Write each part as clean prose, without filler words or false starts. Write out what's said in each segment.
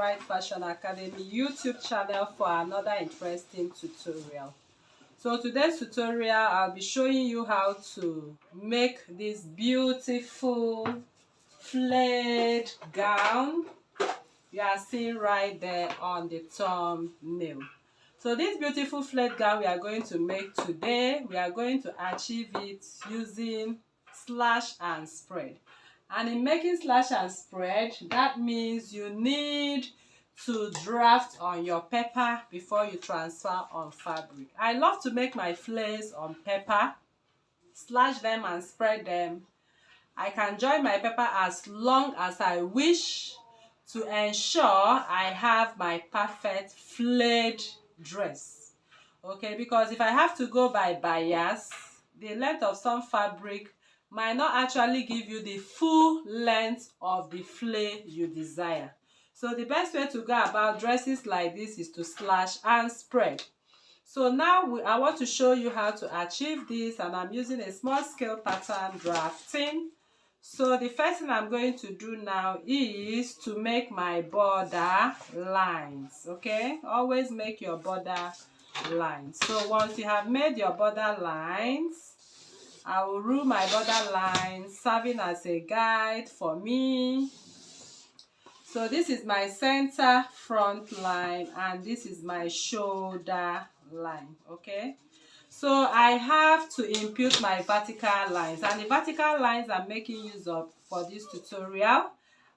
Right Fashion Academy YouTube channel for another interesting tutorial. So today's tutorial, I'll be showing you how to make this beautiful flared gown you are seeing right there on the thumbnail. So this beautiful flared gown we are going to make today, we are going to achieve it using slash and spread. And in making slash and spread, that means you need to draft on your paper before you transfer on fabric. I love to make my flares on paper, slash them and spread them. I can join my paper as long as I wish to ensure I have my perfect flared dress. Okay, because if I have to go by bias, the length of some fabric might not actually give you the full length of the flare you desire. So the best way to go about dresses like this is to slash and spread. So now I want to show you how to achieve this, and I'm using a small scale pattern drafting. So the first thing I'm going to do now is to make my border lines. Okay, always make your border lines. So once you have made your border lines, I will rule my border lines, serving as a guide for me. So this is my center front line and this is my shoulder line. Okay, so I have to impute my vertical lines, and the vertical lines I'm making use of for this tutorial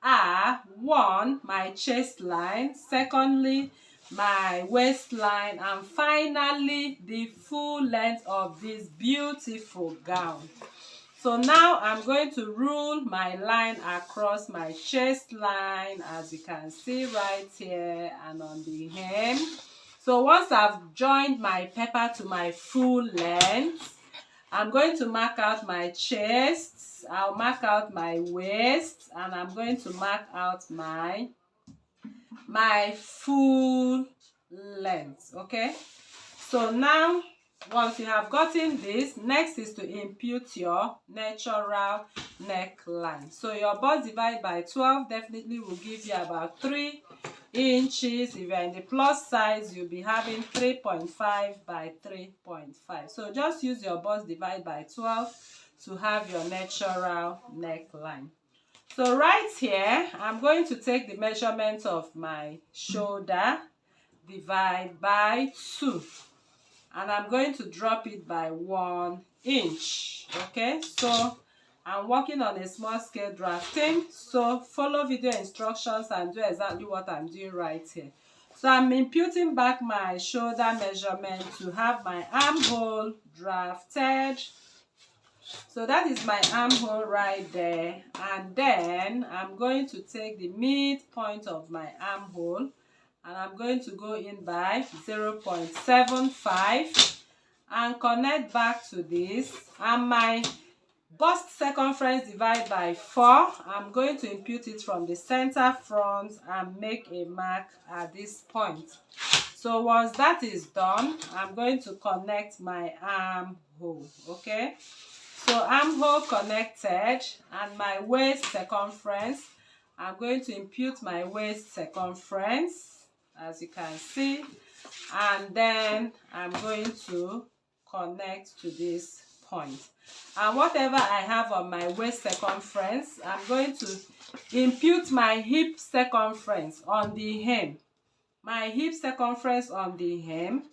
are: one, my chest line; secondly, my waistline; and finally the full length of this beautiful gown. So now I'm going to rule my line across my chest line, as you can see right here, and on the hem. So once I've joined my paper to my full length, I'm going to mark out my chest, I'll mark out my waist, and I'm going to mark out my full length. Okay, so now once you have gotten this, next is to impute your natural neckline. So your bust divided by 12 definitely will give you about 3 inches. If you're in the plus size, you'll be having 3.5 by 3.5. So just use your bust divided by 12 to have your natural neckline. So right here, I'm going to take the measurement of my shoulder, divide by 2. And I'm going to drop it by 1 inch. Okay, so I'm working on a small scale drafting, so follow video instructions and do exactly what I'm doing right here. So I'm imputing back my shoulder measurement to have my armhole drafted. So that is my armhole right there, and then I'm going to take the midpoint of my armhole and I'm going to go in by 0.75 and connect back to this, and my bust circumference divided by 4, I'm going to impute it from the center front and make a mark at this point. So once that is done, I'm going to connect my armhole. Okay, so armhole connected, and my waist circumference, I'm going to impute my waist circumference, as you can see, and then I'm going to connect to this point. And whatever I have on my waist circumference, I'm going to impute my hip circumference on the hem, my hip circumference on the hem,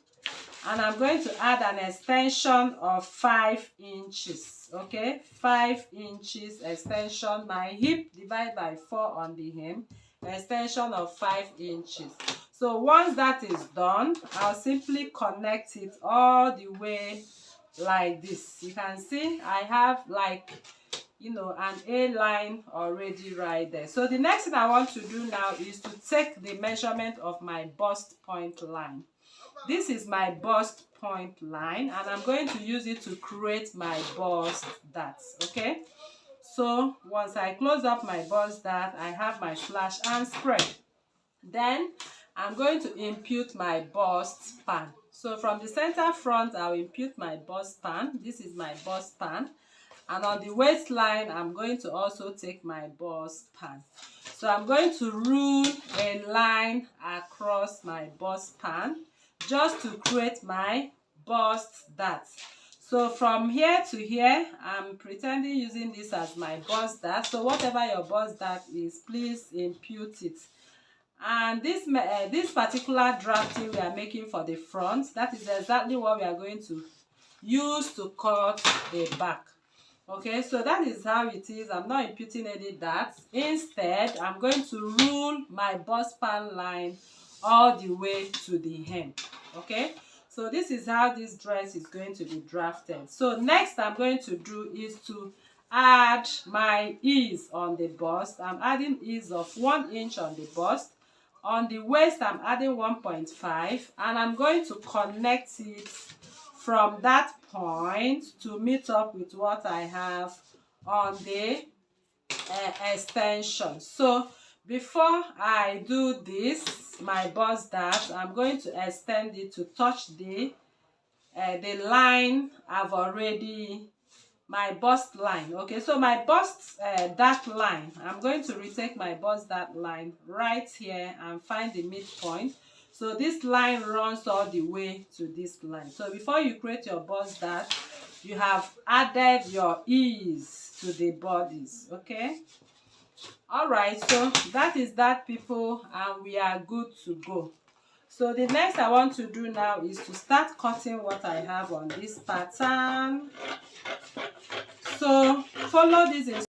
and I'm going to add an extension of 5 inches. Okay, 5 inches extension, my hip divided by 4 on the hem, extension of 5 inches. So once that is done, I'll simply connect it all the way like this. You can see I have, like, you know, an A line already right there. So the next thing I want to do now is to take the measurement of my bust point line. This is my bust point line, and I'm going to use it to create my bust dart. Okay, so once I close up my bust dart, I have my slash and spread. Then I'm going to impute my bust span. So from the center front, I'll impute my bust span. This is my bust span. And on the waistline, I'm going to also take my bust span. So I'm going to rule a line across my bust pan just to create my bust dart. So from here to here, I'm pretending using this as my bust dart. So whatever your bust dart is, please impute it. And this particular drafting we are making for the front, that is exactly what we are going to use to cut the back. Okay, so that is how it is. I'm not imputing any darts. Instead, I'm going to rule my bust pan line all the way to the hem. Okay, so this is how this dress is going to be drafted. So next I'm going to do is to add my ease on the bust. I'm adding ease of 1 inch on the bust. On the waist, I'm adding 1.5, and I'm going to connect it from that point to meet up with what I have on the extension. So before I do this, my bust dart, I'm going to extend it to touch the line I've already, my bust line. Okay, so my bust dart line, I'm going to retake my bust dart line right here and find the midpoint. So this line runs all the way to this line. So before you create your bust dart, you have added your ease to the bodies. Okay, all right, so that is that, people, and we are good to go. So the next I want to do now is to start cutting what I have on this pattern. So follow this